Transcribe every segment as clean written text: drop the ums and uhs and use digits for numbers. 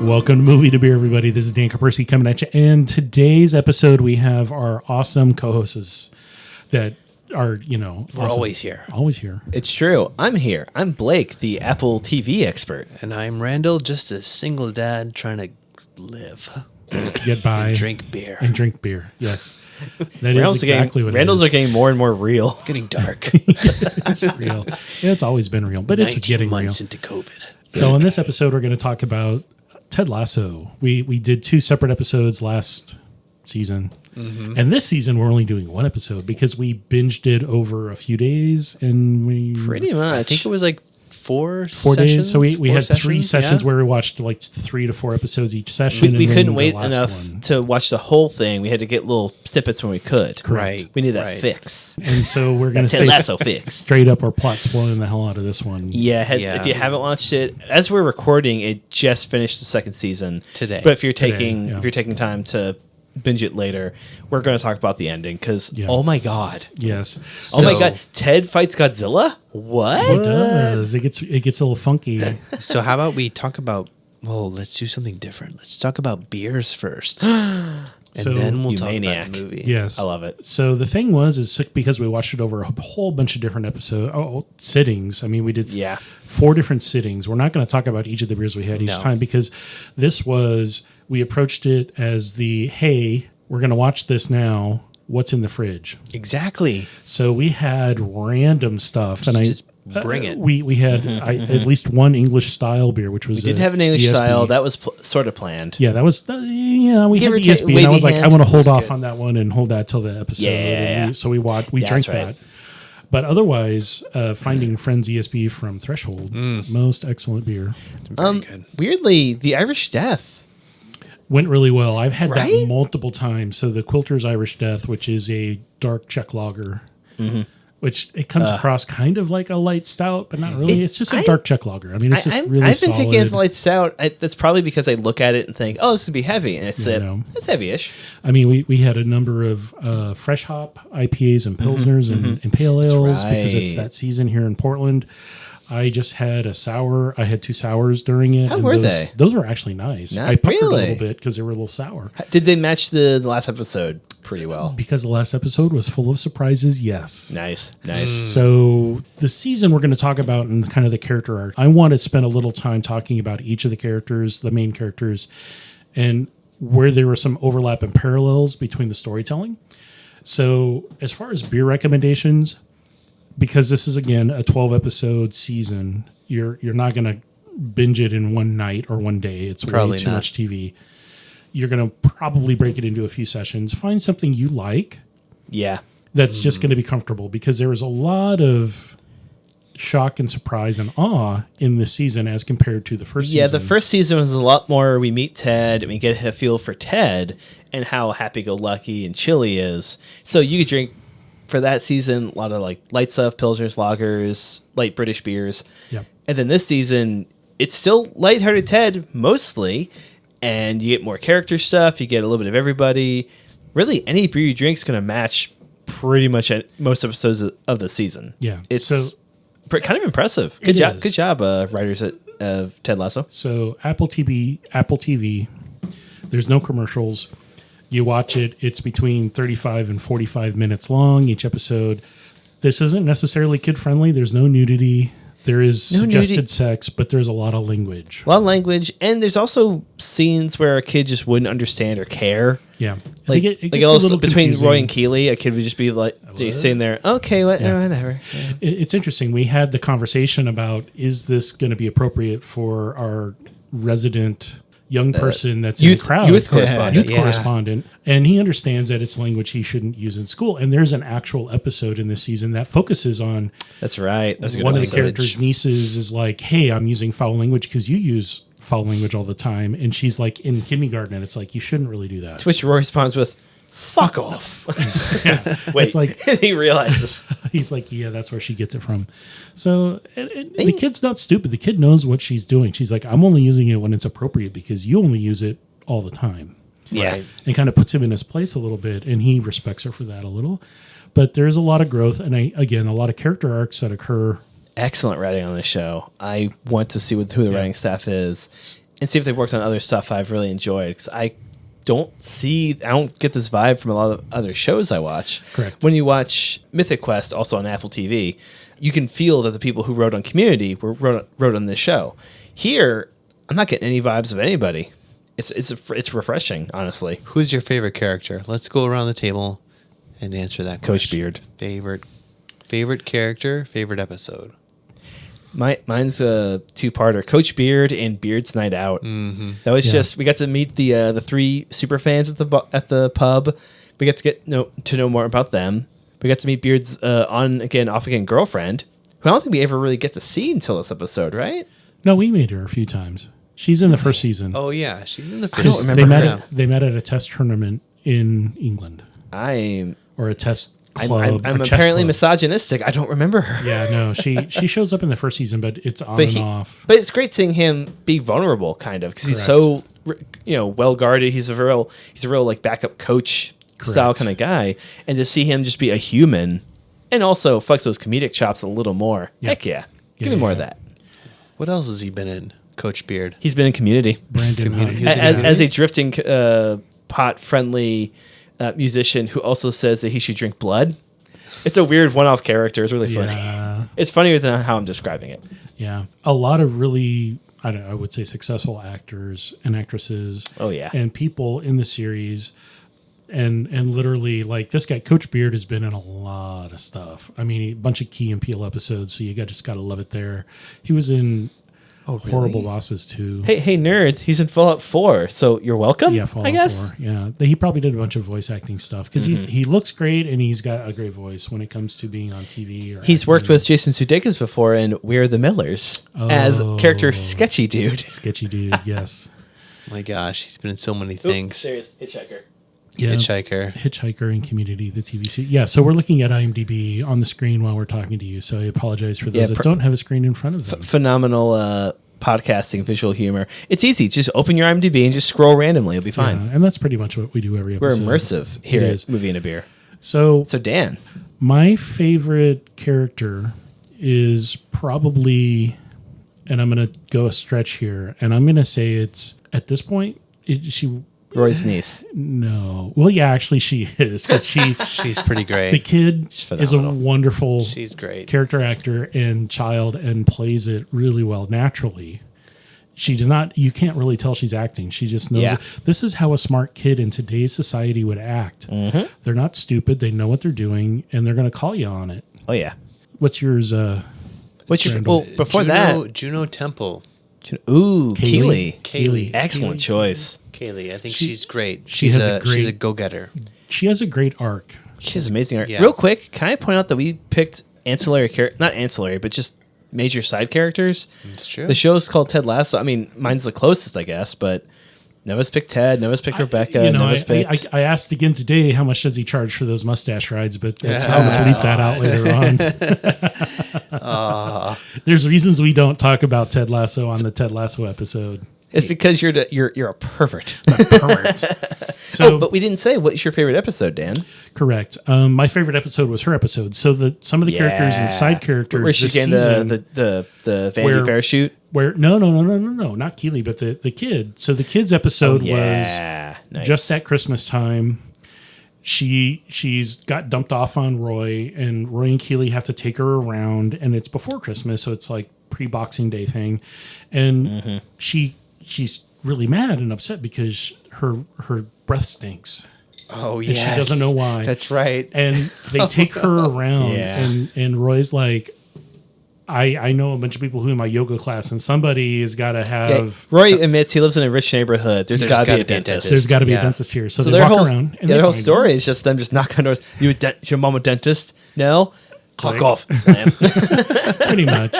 Welcome to Movie to Beer, everybody. This is Dan Kapersky coming at you. And today's episode, we have our awesome co-hosts that are, We're awesome. always here. Always here. It's true. I'm here. I'm Blake, the Apple TV expert. And I'm Randall, just a single dad trying to live. Get by. And drink beer. And drink beer. Yes. That is exactly what Randall's it are getting more and more real. Getting dark. It's real. Yeah, it's always been real, but it's 19 getting months real. into COVID. So in this episode, we're going to talk about Ted Lasso. We did 2 separate episodes last season. Mm-hmm. And this season, we're only doing 1 episode because we binged it over a few days. And we Pretty much. I think it was like 4 days. So we had 3 sessions, sessions yeah. where we watched like 3 to 4 episodes each session. We and then couldn't the wait last enough one. to watch the whole thing. We had to get little snippets when we could. Right. We need that right. fix. And so we're going to Ted say Lasso fix. straight up, our plot spoiling the hell out of this one. Yeah, Yeah. If you haven't watched it, as we're recording, it just finished the 2nd season Today. But if you're Today, taking yeah. if you're taking time to binge it later, we're going to talk about the ending because Yeah. oh my god, Yes. oh my So- god, Ted fights Godzilla. What? It does. It gets a little funky. So how about we talk about, let's do something different. Let's talk about beers first. And So- then we'll You talk maniac. about the movie. Yes. I love it. So the thing was because we watched it over a whole bunch of different sittings. I mean, we did Yeah. 4 different sittings. We're not going to talk about each of the beers we had each No. time because we approached it as hey, we're going to watch this now. What's in the fridge? Exactly. So we had random stuff, and Just bring it. We had at least one English style beer, which was We did have an English style that was sort of planned. Yeah, that was we Give had or the take, ESB, and I was wavy like, hand I want to hold was off good. on that one and hold that till the episode. Yeah. So we drank That's right. that. But otherwise, Finding Friends ESB from Threshold, most excellent beer. Very good. Weirdly, the Irish Death. Went really well. I've had Right? that multiple times. So the Quilter's Irish Death, which is a dark Czech lager, which it comes across kind of like a light stout, but not really. It's just a dark Czech lager. I mean, it's just really I've been solid. taking it as lights out. That's probably because I look at it and think, oh, this would be heavy. And it's it's heavy-ish. I mean, we had a number of fresh hop IPAs and Pilsners and Pale Ales because it's right. that season here in Portland. I just had a sour. I had 2 sours during it. How and were those, they? Those were actually nice. Not I puckered a really. little bit because they were a little sour. Did they match the last episode pretty well? Because the last episode was full of surprises, yes. Nice. So the season we're going to talk about and kind of the character arc. I want to spend a little time talking about each of the characters, the main characters, and where there were some overlap and parallels between the storytelling. So as far as beer recommendations, because this is again a 12-episode season, you're not going to binge it in one night or one day. It's Probably way too not. much TV. You're going to probably break it into a few sessions. Find something you like Yeah. that's just going to be comfortable, because there was a lot of shock and surprise and awe in this season as compared to the first season. Yeah, the first season was a lot more. We meet Ted and we get a feel for Ted and how happy-go-lucky and chill he is. So you could drink for that season a lot of like light stuff, pilsners, lagers, light British beers. Yep. And then this season, it's still lighthearted Ted mostly, and you get more character stuff. You get a little bit of everybody. Really, any beer you drink is going to match pretty much at most episodes of the season. Yeah. It's So kind of impressive. It Good is. job, writers of Ted Lasso. So Apple TV, there's no commercials. You watch it, it's between 35 and 45 minutes long, each episode. This isn't necessarily kid-friendly. There's no nudity. There is No suggested nudity. sex, but there's a lot of language. A lot of language, and there's also scenes where a kid just wouldn't understand or care. Yeah. Like, it like gets a also little between confusing. Roy and Keeley, a kid would just be like just sitting there, okay, whatever. Yeah. It's interesting. We had the conversation about, is this going to be appropriate for our resident young person that's in youth- the crowd? youth correspondent. Youth Yeah. correspondent. And he understands that it's language he shouldn't use in school. And there's an actual episode in this season that focuses on That's right. That's a good one of the episode. characters' nieces is like, hey, I'm using foul language because you use foul language all the time. And she's like in kindergarten, and it's like, you shouldn't really do that. To which Roy responds with, fuck off. Wait, It's like- and he realizes. He's like, yeah, that's where she gets it from. So the kid's not stupid. The kid knows what she's doing. She's like, I'm only using it when it's appropriate because you only use it all the time. Yeah. And kind of puts him in his place a little bit, and he respects her for that a little. But there's a lot of growth, and again, a lot of character arcs that occur. Excellent writing on this show. I want to see who the writing staff is. and see if they've worked on other stuff I've really enjoyed. Because I don't get this vibe from a lot of other shows I watch. Correct. When you watch Mythic Quest, also on Apple TV, you can feel that the people who wrote on Community wrote on this show. Here, I'm not getting any vibes of anybody. It's refreshing, honestly. Who's your favorite character? Let's go around the table and answer that Coach question. Beard. Favorite character, favorite episode. Mine's a two-parter: Coach Beard and Beard's Night Out. Mm-hmm. That was just, we got to meet the three super fans at the pub. We got to know more about them. We got to meet Beard's on again, off again girlfriend, who I don't think we ever really get to see until this episode, right? No, we made her a few times. She's in the first season. Oh yeah, she's in the I first. don't remember. They met at a test tournament in England, I'm or a test club. I'm a chess apparently club. misogynistic. I don't remember her. Yeah, no, she shows up in the first season, but it's on But and off. But it's great seeing him be vulnerable, kind of, because he's Correct. so well guarded. He's a real like backup coach style Correct. kind of guy, and to see him just be a human, and also flex those comedic chops a little more. Yeah. Heck yeah, give Yeah, me more yeah. of that. What else has he been in? Coach Beard. He's been in Community Brandon Community. Hunt. as a drifting pot friendly musician who also says that he should drink blood. It's a weird one-off character. It's really funny. Yeah, It's funnier than how I'm describing it. yeah. A lot of really, I would say, successful actors and actresses. Oh, yeah. And people in the series, and literally, like, this guy, Coach Beard, has been in a lot of stuff. I mean, a bunch of Key and Peele episodes, so just gotta love it there. He was in Horrible Bosses too. Hey, nerds! He's in Fallout 4, so you're welcome. Yeah, Fallout I guess. 4. Yeah, he probably did a bunch of voice acting stuff because he looks great and he's got a great voice when it comes to being on TV. Or He's worked acting. with Jason Sudeikis before in We're the Millers as character Oh. Sketchy Dude. Sketchy Dude. Yes. My gosh, he's been in so many things. Serious Hitchhiker. Yeah. Hitchhiker. and Community, the TV series. Yeah, so we're looking at IMDb on the screen while we're talking to you. So I apologize for those that don't have a screen in front of them. Phenomenal podcasting, visual humor. It's easy. Just open your IMDb and just scroll randomly. It'll be fine. Yeah, and that's pretty much what we do every We're episode. immersive here It at is. Movie and a Beer. So So Dan, my favorite character is probably, and I'm going to go a stretch here, and I'm going to say it's, at this point, Roy's niece. no. Well, yeah, actually she is. 'Cause She's pretty the great. kid She's is a phenomenal. wonderful She's great. character actor and child and plays it really well naturally. She does not, you can't really tell she's acting. She just knows Yeah. it. This is how a smart kid in today's society would act. Mm-hmm. They're not stupid. They know what they're doing and they're going to call you on it. Oh yeah. What's yours? What's your? Randall. Well, before that, Juno Temple. ooh, Keely. Kaylee. Excellent choice. Kaylee, I think she's great. she She's has a she's a great- go-getter. She has a great arc. She has amazing art. Yeah. Real quick, can I point out that we picked ancillary not ancillary, but just major side characters. It's true. The show's called Ted Lasso. I mean, mine's the closest, I guess, but Noah's picked Ted. Noah's picked Rebecca. Noah's picked. I asked again today how much does he charge for those mustache rides, but that's I'll bleep that out later on. There's reasons we don't talk about Ted Lasso on the Ted Lasso episode. It's because you're a pervert. So, But we didn't say what's your favorite episode, Dan. correct. My favorite episode was her episode. So some of the characters and side characters where she's this getting season, the Vanity where- Fair shoot. where no, not Keely, but the kid. So the kid's episode was Nice. just at Christmas time. She's got dumped off on Roy, and Roy and Keely have to take her around, and it's before Christmas, so it's like pre-Boxing Day thing, and she's really mad and upset because her breath stinks, Oh and yeah. she doesn't know why. That's right. And they take her around, Yeah. and Roy's like, I know a bunch of people who in my yoga class, and somebody has got to Yeah, have. Roy admits he lives in a rich neighborhood. There's got to be a dentist. There's got to be Yeah. a dentist here, so So they their walk whole around. And their they whole find story him. is just them just knocking on doors. Your mom a dentist? No. Fuck Click. off. Slam. Pretty much,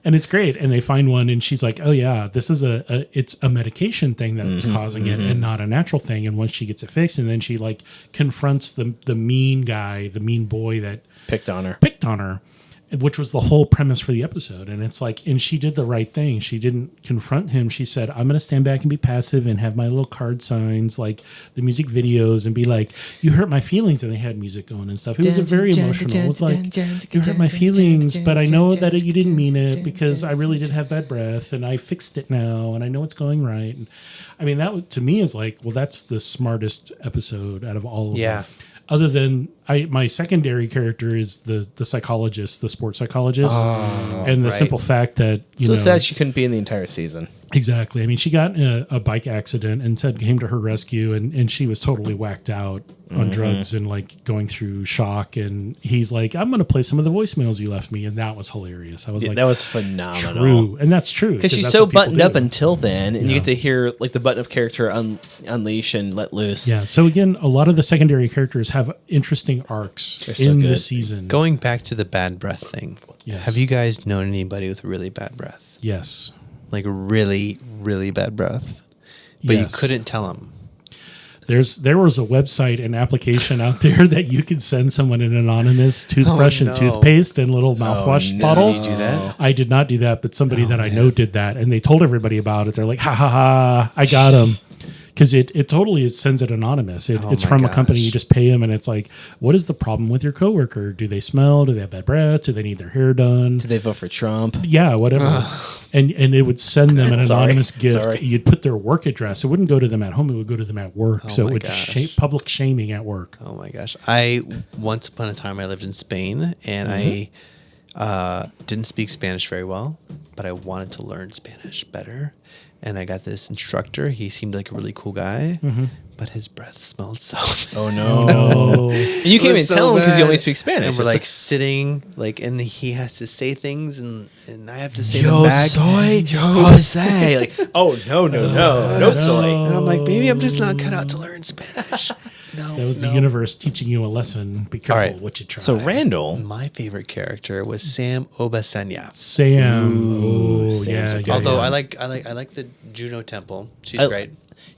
and it's great. And they find one, and she's like, "Oh yeah, this is it's a medication thing that's causing it, and not a natural thing." And once she gets it fixed, and then she like confronts the mean guy, the mean boy that Picked on her. picked on her, which was the whole premise for the episode. And it's like, and she did the right thing. She didn't confront him. She said, I'm going to stand back and be passive and have my little card signs, like the music videos, and be like, you hurt my feelings. And they had music going and stuff. It was a very emotional. It was like, you hurt my feelings, but I know that you didn't mean it because I really did have bad breath and I fixed it now and I know it's going right. And I mean, that to me is like, well, that's the smartest episode out of all of them. Other than my secondary character is the psychologist, the sports psychologist, and the simple fact that you know, sad she couldn't be in the entire season. Exactly. I mean, she got in a bike accident, and Ted came to her rescue, and she was totally whacked out on drugs and like going through shock. And he's like, "I'm going to play some of the voicemails you left me," and that was hilarious. I was like, "That was phenomenal." True, and that's true because she's so buttoned up until then, and you get to hear like the button-up character unleash and let loose. Yeah. So again, a lot of the secondary characters have interesting arcs in the season. Going back to the bad breath thing, have you guys known anybody with really bad breath? Yes. Like really, really bad breath, but you couldn't tell them. There was a website and application out there that you could send someone an anonymous toothbrush and toothpaste and little mouthwash bottle. Did you do that? I did not do that, but somebody that I know did that, and they told everybody about it. They're like, "Ha ha ha! I got him." Because it totally sends it anonymous. It's from a company. You just pay them, and it's like, what is the problem with your coworker? Do they smell? Do they have bad breath? Do they need their hair done? Do they vote for Trump? Yeah, whatever. And it would send them an anonymous gift. You'd put their work address. It wouldn't go to them at home. It would go to them at work. So it would public shaming at work. Oh my gosh! Once upon a time I lived in Spain, and I didn't speak Spanish very well, but I wanted to learn Spanish better. And I got this instructor. He seemed like a really cool guy, but his breath smelled so bad. Oh, no. And you can't even tell him because you only speak Spanish. And we're like sitting, like, and he has to say things, and I have to say them back. Soy, Jose. Like, oh, no soy. And I'm like, baby, I'm just not cut out to learn Spanish. That was the universe teaching you a lesson. Be careful what you try. So Randall, my favorite character was Sam Obasanya. Sam. Yeah. Although I like the Juno Temple. She's great.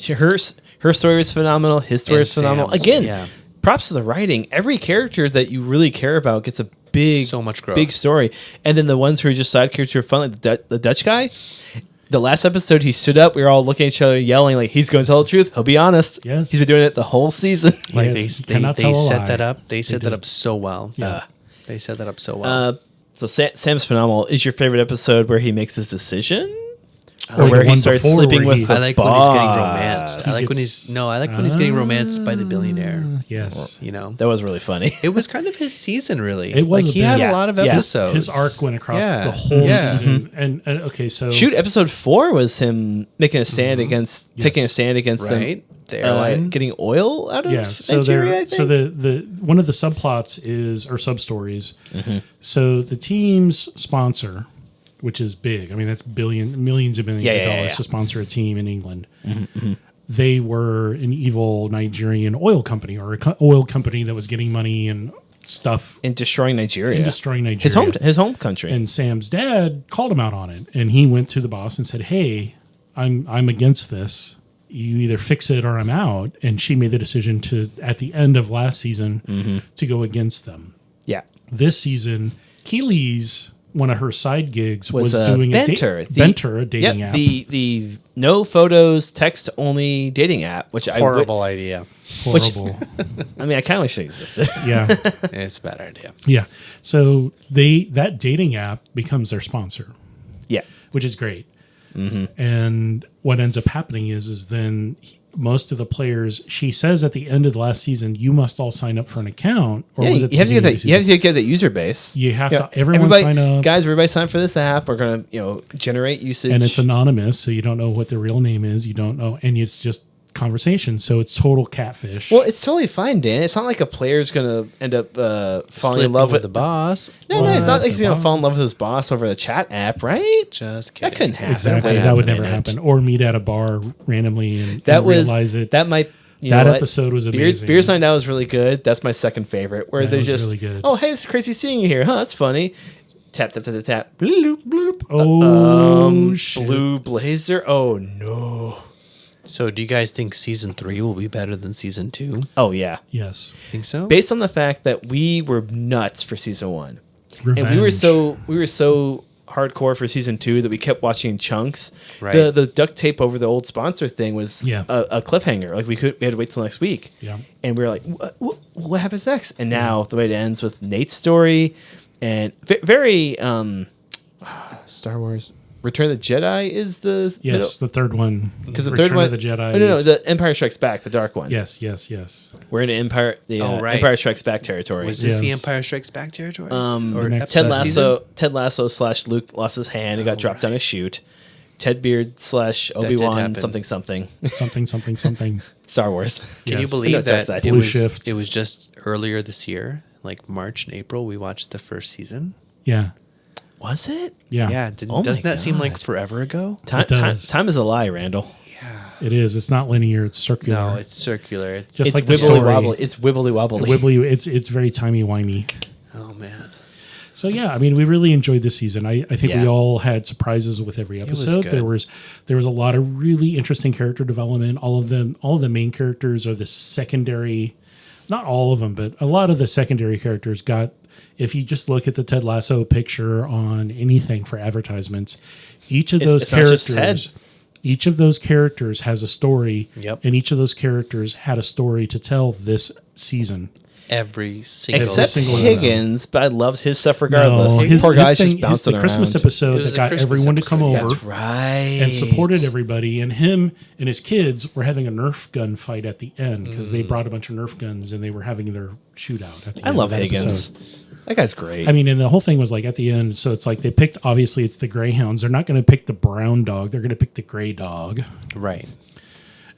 Her story was phenomenal. His story was phenomenal. Again, props to the writing. Every character that you really care about gets a so much growth. Big story. And then the ones who are just side characters who are fun, like the Dutch guy. The last episode, he stood up. We were all looking at each other, yelling like, "He's going to tell the truth. He'll be honest." Yes, he's been doing it the whole season. Like they set that up. They set that up so well. Yeah, they set that up so well. So Sam's phenomenal. Is your favorite episode where he makes his decision? Or where he starts sleeping with the I like when he's getting romanced. I like when he's getting romanced by the billionaire. Yes. You know. That was really funny. It was kind of his season, really. It was like he had a lot of episodes. His arc went across the whole season. And okay, so episode 4 was him making a stand against taking a stand against them. The airline getting oil out of Nigeria, I think? So the one of the subplots is or sub stories. So the team's sponsor, which is big. I mean, that's millions of millions of dollars to sponsor a team in England. They were an evil Nigerian oil company or oil company that was getting money and stuff and destroying Nigeria. His home country. And Sam's dad called him out on it, and he went to the boss and said, "Hey, I'm against this. You either fix it or I'm out." And she made the decision to, at the end of last season, to go against them. Yeah. This season, Keely's one of her side gigs was doing Benter, a dating app. The no photos, text only dating app, which horrible idea. Horrible. I mean, I kind of wish it existed. Yeah, it's a bad idea. Yeah, so that dating app becomes their sponsor. Yeah, which is great. And what ends up happening is then most of the players, she says at the end of the last season, you must all sign up for an account. Or was it you have to get that user base. You have to everyone sign up. Guys, everybody sign up for this app. We're gonna generate usage. And it's anonymous, so you don't know what their real name is. You don't know, and it's just conversation, so it's total catfish. Well, it's totally fine, Dan. It's not like a player's gonna end up falling in love with the boss. No, it's not like he's gonna fall in love with his boss over the chat app, right? Just kidding. That couldn't happen. Exactly, that would never happen. Or meet at a bar randomly and realize it. That might. That episode was amazing. Beers Night Out was really good. That's my second favorite. Where they're just, really good. Oh, hey, it's crazy seeing you here. Huh? That's funny. Tap, tap, tap, tap, tap. Bloop, bloop. Oh, shit. Blue Blazer. Oh, no. So do you guys think season 3 will be better than season 2? Oh, yeah. Yes. Think so? Based on the fact that we were nuts for season 1. And we were Revenge. so hardcore for season 2 that we kept watching in chunks. Right. The duct tape over the old sponsor thing was Yeah. a cliffhanger. Like we had to wait till next week. Yeah. And we were like, what happens next? And now the way it ends with Nate's story and very Star Wars Return of the Jedi is the Yes, the third one. because the Return third one of the Jedi. no, is- the Empire Strikes Back, the dark one. Yes. We're in Empire right. Empire Strikes Back territory. Was this the Yes. Empire Strikes Back territory? The next Ted season? Lasso / Luke lost his hand and got dropped down a chute. Ted Beard / Obi-Wan happen. something something. Star Wars. Can you Yes. believe No, that that's it Blue was Shift. it was just earlier this year, like March and April, we watched the first season? Yeah. Was it? Yeah. Yeah, Oh my doesn't that seem like God. forever ago? Time, It does. time is a lie, Randall. It is. It's not linear. It's circular. No, it's circular. It's Just It's like the wibbly story. wobbly. It's wibbly wobbly. Wibbly. It's very timey-wimey. oh man. So yeah, I mean, we really enjoyed this season. I think we Yeah. all had surprises with every was episode. good. There was a lot of really interesting character development. All of the main characters are the secondary, not all of them, but a lot of the secondary characters got. If you just look at the Ted Lasso picture on anything for advertisements, each of those it's not just characters. Ted. Each of those characters has a story, Yep. and each of those characters had a story to tell this season. Every single Except single one of them. Higgins, but I loved his stuff regardless. No, Poor guy's thing- just bouncing the Christmas around. episode It was that a got Christmas everyone to come episode, over That's right. and supported everybody. And him and his kids were having a Nerf gun fight at the end because they brought a bunch of Nerf guns and they were having their shootout at the I end. love of that Higgins. episode. That guy's great. I mean, and the whole thing was like at the end. So it's like they picked. Obviously, it's the Greyhounds. They're not going to pick the brown dog. They're going to pick the gray dog. right.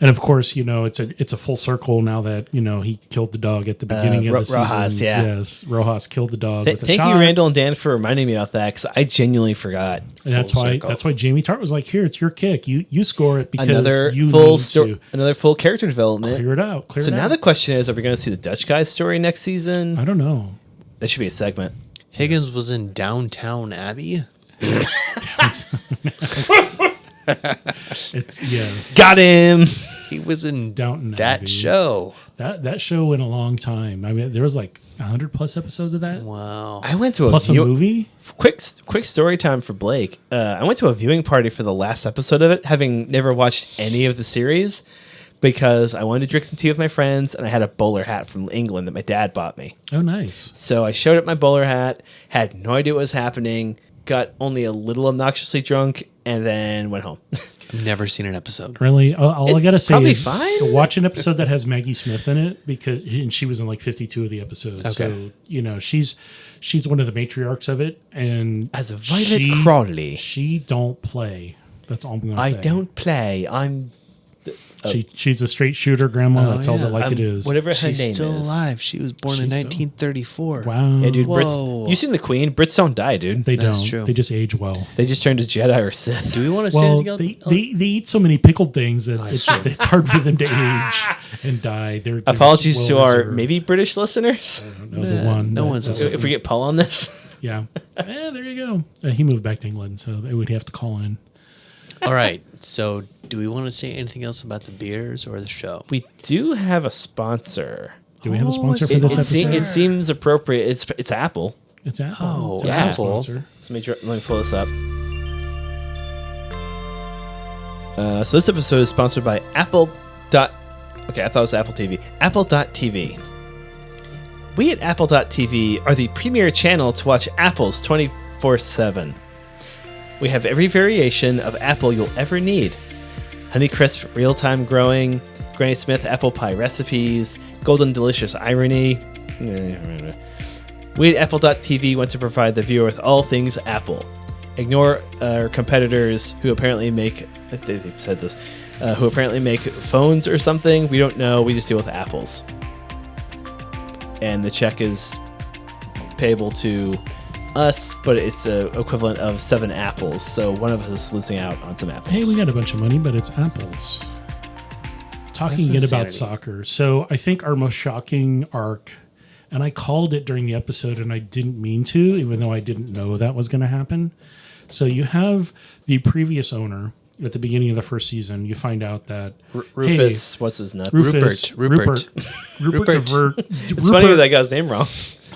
And of course, it's a full circle now that he killed the dog at the beginning of the season. Rojas, yeah. Yes, Rojas killed the dog with a Thank shot. you, Randall and Dan, for reminding me about that because I genuinely forgot. And that's Full why circle. Jamie Tart was like, "Here, it's your kick. You score it because Another you full need story, to another full character development. clear it out. Clear So it now out." the question is, are we going to see the Dutch guy's story next season? I don't know. That should be a segment. Higgins was in Downtown Abbey. It's yes. Got him. He was in Downton that Abbey. show. That show went a long time. I mean, there was like 100+ episodes of that. Wow. I went to Plus a movie. Quick story time for Blake. I went to a viewing party for the last episode of it, having never watched any of the series, because I wanted to drink some tea with my friends, and I had a bowler hat from England that my dad bought me. Oh, nice. So I showed up my bowler hat, had no idea what was happening, got only a little obnoxiously drunk, and then went home. Never seen an episode. Really, all I It's gotta say probably is fine. watch an episode that has Maggie Smith in it and she was in like 52 of the episodes. Okay. So she's one of the matriarchs of it, and As a Violet Crawley. she don't play. That's all I'm gonna say. I don't play. I'm She's a straight shooter grandma that tells yeah. it like I'm it is. whatever her She's name still is. alive. She was born in She's still- 1934. Wow. Yeah, dude. Whoa. Brits, you seen the Queen? Brits don't die, dude. They That's don't. true. They just age well. They just turned to Jedi or Sith. Do we want to say Well, anything else? they eat so many pickled things that it's hard for them to age and die. They're Apologies just to our well-reserved. maybe British listeners. No, the one. no that- one's that- If we get Paul on this. Yeah. There you go. He moved back to England, so they would have to call in. All right. So, do we want to say anything else about the beers or the show? We do have a sponsor. Do we have a Oh, sponsor it's for a this It, episode? it seems appropriate. It's Apple. It's Apple. Oh, It's an yeah. Apple. sponsor. Let me pull this up. So this episode is sponsored by Apple. Okay, I thought it was Apple TV. Apple.tv. We at Apple.tv are the premier channel to watch Apples 24/7. We have every variation of apple you'll ever need. Honeycrisp real-time growing, Granny Smith apple pie recipes, golden delicious irony. We at Apple.tv want to provide the viewer with all things Apple. Ignore our competitors who apparently make, they've said this, who apparently make phones or something. We don't know. We just deal with apples. And the check is payable to us, but it's the equivalent of 7 apples. So one of us is losing out on some apples. Hey, we got a bunch of money, but it's apples. Talking That's again about insanity. soccer. So I think our most shocking arc, and I called it during the episode, and I didn't mean to, even though I didn't know that was going to happen. So you have the previous owner at the beginning of the first season. You find out that Rufus, what's his nuts? Rufus, Rupert. Rupert, Rupert. It's funny that I got his name wrong.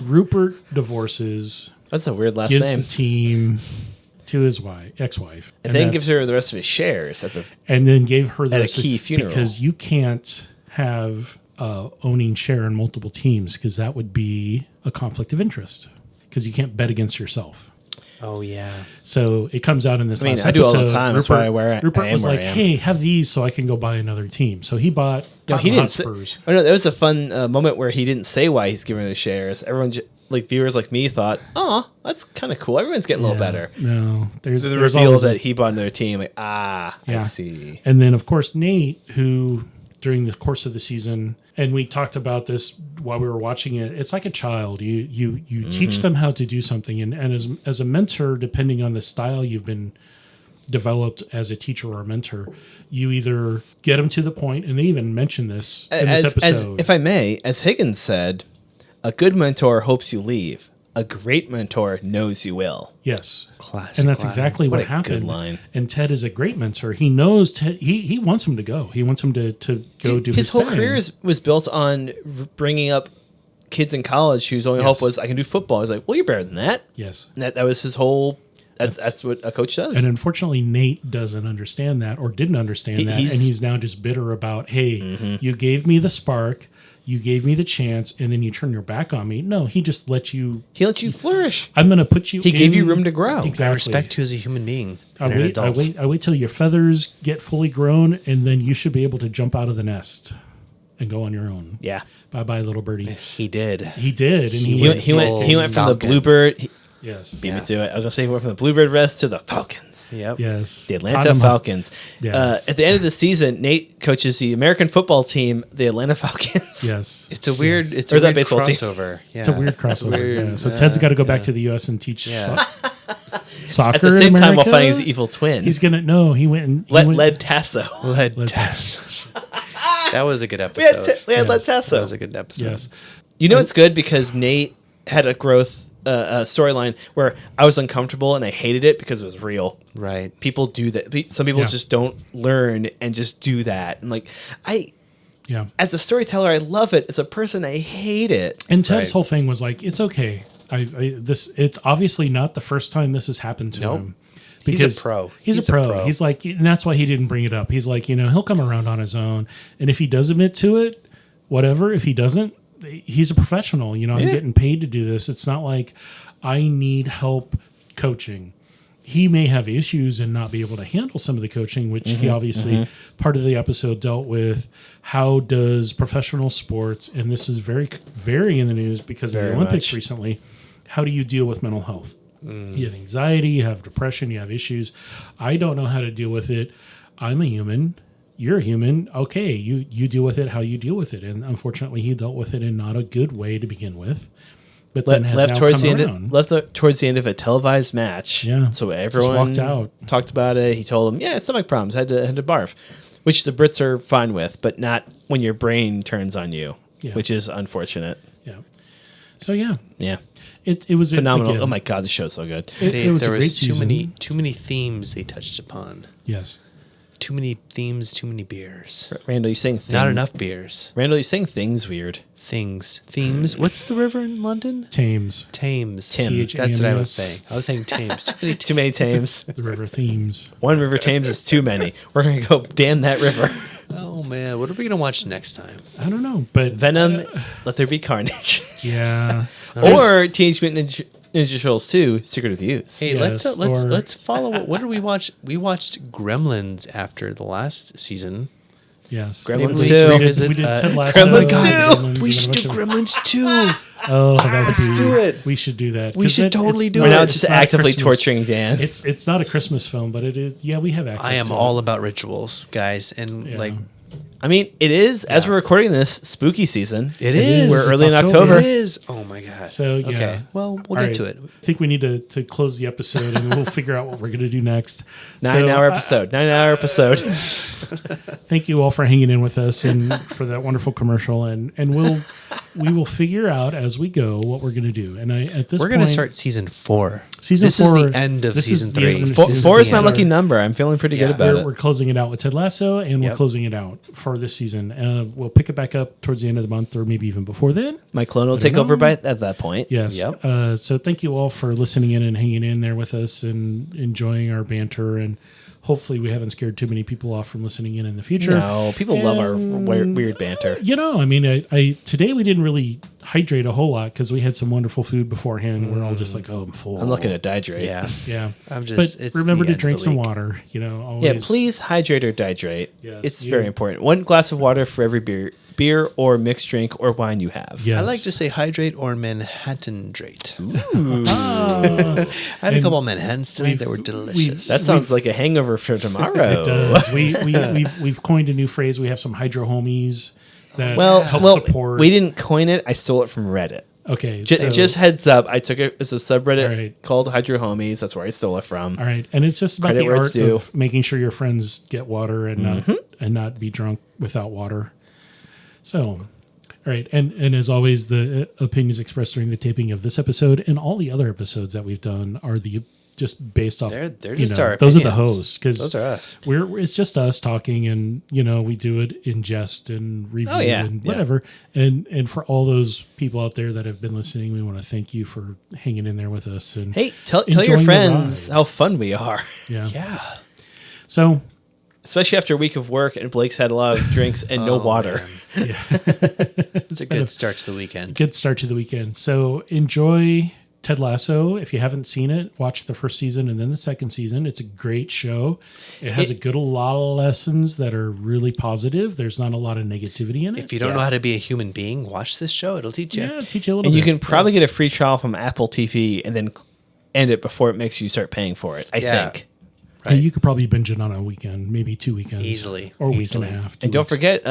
Rupert divorces That's a weird last gives name. the team to his ex-wife, And then that's- gives her the rest of his shares at the. and then gave her the at a rest of- key funeral. because you can't have owning share in multiple teams because that would be a conflict of interest because you can't bet against yourself. Oh yeah. So it comes out in this. I mean, last I do all the episode, time. That's why I wear- Rupert I am was where like, I am. "Hey, have these so I can go buy another team." So he bought. No, he Tottenham didn't. Say, Hotspurs. oh no, there was a fun moment where he didn't say why he's giving her the shares. Everyone, like viewers like me, thought, "Oh, that's kind of cool. Everyone's getting a little Yeah, better." No, there's The there's reveal always that this- he bought another team. Like, I Yeah. see. And then, of course, Nate, who during the course of the season, and we talked about this while we were watching it, it's like a child. You teach them how to do something. And as a mentor, depending on the style you've been developed as a teacher or a mentor, you either get them to the point, and they even mention this in this episode. If I may, as Higgins said, a good mentor hopes you leave. A great mentor knows you will. Yes. Classic And that's line. exactly What what a happened. good line. And Ted is a great mentor. He knows Ted, he wants him to go. He wants him to go do his whole thing. career was built on bringing up kids in college whose only Yes. hope was I can do football. He's like, well, you're better than that. Yes. And that was his whole. That's what a coach does. And unfortunately, Nate doesn't understand that or didn't understand that. He's- And he's now just bitter about, hey, you gave me the spark, you gave me the chance, and then you turn your back on me. No, he just let you. He let you flourish. I'm going to put you He gave in- you room to grow. Exactly. I respect you as a human being. I and an wait, adult. I wait till your feathers get fully grown, and then you should be able to jump out of the nest and go on your own. Yeah. Bye bye, little birdie. He did. He did, and he, He went. went from the Falcon. Bluebird. Yes. Beat me to it. I was gonna say he went from the Bluebird Rest to the Falcons. Yep. Yes. The Atlanta Tottenham- Falcons. Yes. At the end of the season, Nate coaches the American football team, the Atlanta Falcons. Yes. It's a weird. Yes. It's Or a is that weird baseball team? crossover. Yeah. It's a weird crossover. weird, yeah. So Ted's got to go back yeah. to the U.S. and teach Yeah. At soccer. the same in time, while America. fighting his evil twin, He's gonna no. He went and he Led went, Tasso. Lead Lead test. That was a good We had, episode. we had Led Yes. That Tasso. was a good episode. Yes. You know, it's good because Nate had a growth storyline where I was uncomfortable and I hated it because it was real. Right. People do that. Some people Yeah. just don't learn and just do that. And like, Yeah. as a storyteller, I love it. As a person, I hate it. And Ted's Right. whole thing was like, it's okay. It's obviously not the first time this has happened to Nope. him. He's a pro. He's, He's a a pro. pro. He's like, and that's why he didn't bring it up. He's like, he'll come around on his own. And if he does admit to it, whatever. If he doesn't, he's a professional. I'm Yeah. getting paid to do this. It's not like I need help coaching. He may have issues and not be able to handle some of the coaching, which he obviously part of the episode dealt with. How does professional sports, and this is very in the news because of Very the Olympics much. recently, how do you deal with mental health? You have anxiety, you have depression, you have issues. I don't know how to deal with it. I'm a human. You're a human. Okay, you deal with it how you deal with it. And unfortunately, he dealt with it in not a good way to begin with. But then has Left now towards come the around. end. Towards the end of a televised match. Yeah. So everyone walked out. talked about it. He told them, "Yeah, stomach problems. Had to barf," which the Brits are fine with, but not when your brain turns on you, Yeah. which is unfortunate. Yeah. So yeah, Yeah. it was Phenomenal. Again, Oh my god, the show's so good. it was There a great was too season. many themes they touched upon. Yes. Too many themes. Too many beers. Randall, you saying things? Not enough beers. Randall, you saying things weird. Things. Themes. What's the river in London? Thames. Thames. Tim. That's what I was THAMS. saying. I was saying Thames. Too many Too many Thames. The river themes. One river Thames is too many. We're gonna go damn that river. Oh man, what are we gonna watch next time? I don't know, but Venom, Let There Be Carnage. yeah. Or Teenage Mutant Ninja Turtles 2, Secret of Use. Hey, Yes, or- let's follow. What did we watch? We watched Gremlins after the last season. Yes. Gremlins we 2. revisit, We did Ted uh, Lasso. Gremlins Gremlins, 2. We and should a do bunch of- Gremlins too. Oh, that would Let's be. do it. We should do that. We 'Cause should it's totally do We're it. now it's just not a actively Christmas- torturing Dan. It's not a Christmas film, but it is. Yeah, we have access. I am to all it. about rituals, guys, and Yeah. like I mean, it is, as Yeah. we're recording this, spooky season. it is. We're early in It's October. It is. Oh my god. So yeah. Okay. Well, we'll All get right. to it. I think we need to close the episode and we'll figure out what we're going to do next. 9-hour episode. 9-hour episode. Thank you all for hanging in with us and for that wonderful commercial. And we'll we will figure out as we go what we're going to do. And at this We're point, going to start season 4. Season this 4. is the end of this is season the 3. end of Four, season four is three. my lucky number. I'm feeling pretty good Yeah. about We're it. closing it out with Ted Lasso, and we're Yep. closing it out for this season. We'll pick it back up towards the end of the month, or maybe even before then. My clone will take know. over at that point. Yes. Yep. So thank you all for listening in and hanging in there with us and enjoying our banter. And hopefully we haven't scared too many people off from listening in the future. No, people love our And, weird banter. You know, I mean, I today we didn't really hydrate a whole lot because we had some wonderful food beforehand. We're all just like, oh, I'm full. I'm looking to hydrate. Yeah. Yeah. I'm just, But it's remember the to end of drink the some week. water. You know, always. Yeah, please hydrate or dihydrate. Yes, it's you- very important. 1 glass of water for every beer or mixed drink or wine you have. Yes. I like to say hydrate or Manhattan-drate. Ah, I had a And couple of Manhattans tonight we've- that were delicious. That sounds like a hangover for tomorrow. it does. We've coined a new phrase. We have some hydro homies that Well, help support. we didn't coin it. I stole it from Reddit. Okay. Just heads up, I took it as a subreddit All right. called Hydro Homies. That's where I stole it from. all right, and it's just about Credit the where it's art due. of making sure your friends get water and not be drunk without water. So, all right, and as always, the opinions expressed during the taping of this episode and all the other episodes that we've done are just based off. They're you just know, our those are the opinions. hosts because Those are us. it's just us talking, and we do it in jest and review Oh, yeah. and Yeah. whatever. And for all those people out there that have been listening, we want to thank you for hanging in there with us. And Hey, tell enjoying your the friends ride. how fun we are. yeah. Yeah. So Especially after a week of work and Blake's had a lot of drinks and no Oh, water. man. It's a been good start to the weekend. good start to the weekend. So enjoy Ted Lasso. If you haven't seen it, watch the first season and then the second season. It's a great show. It has a lot of lessons that are really positive. There's not a lot of negativity in it. If you don't know how to be a human being, watch this show. It'll teach you. yeah, teach you a little And bit. you can probably get a free trial from Apple TV and then end it before it makes you start paying for it, I Yeah. think. And you could probably binge it on a weekend, maybe 2 weekends. Easily. Or a week Easily. and a half. 2 And don't weeks. forget,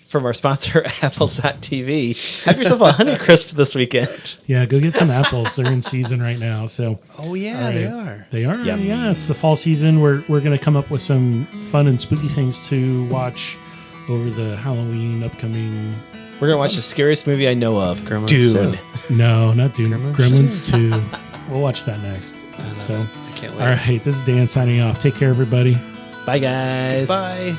from our sponsor, Apple.tv, have yourself a Honey Crisp this weekend. Yeah, go get some apples. They're in season right now. So Oh, yeah, all they right. are. They are. Yep. Yeah, it's the fall season. We're going to come up with some fun and spooky things to watch over the Halloween upcoming. We're going to watch the scariest movie I know of, Gremlins Dune. 2. No, not Dune. Gremlins Gremlins 2. We'll watch that next. So, I can't wait. all right. This is Dan signing off. Take care, everybody. Bye, guys. Bye.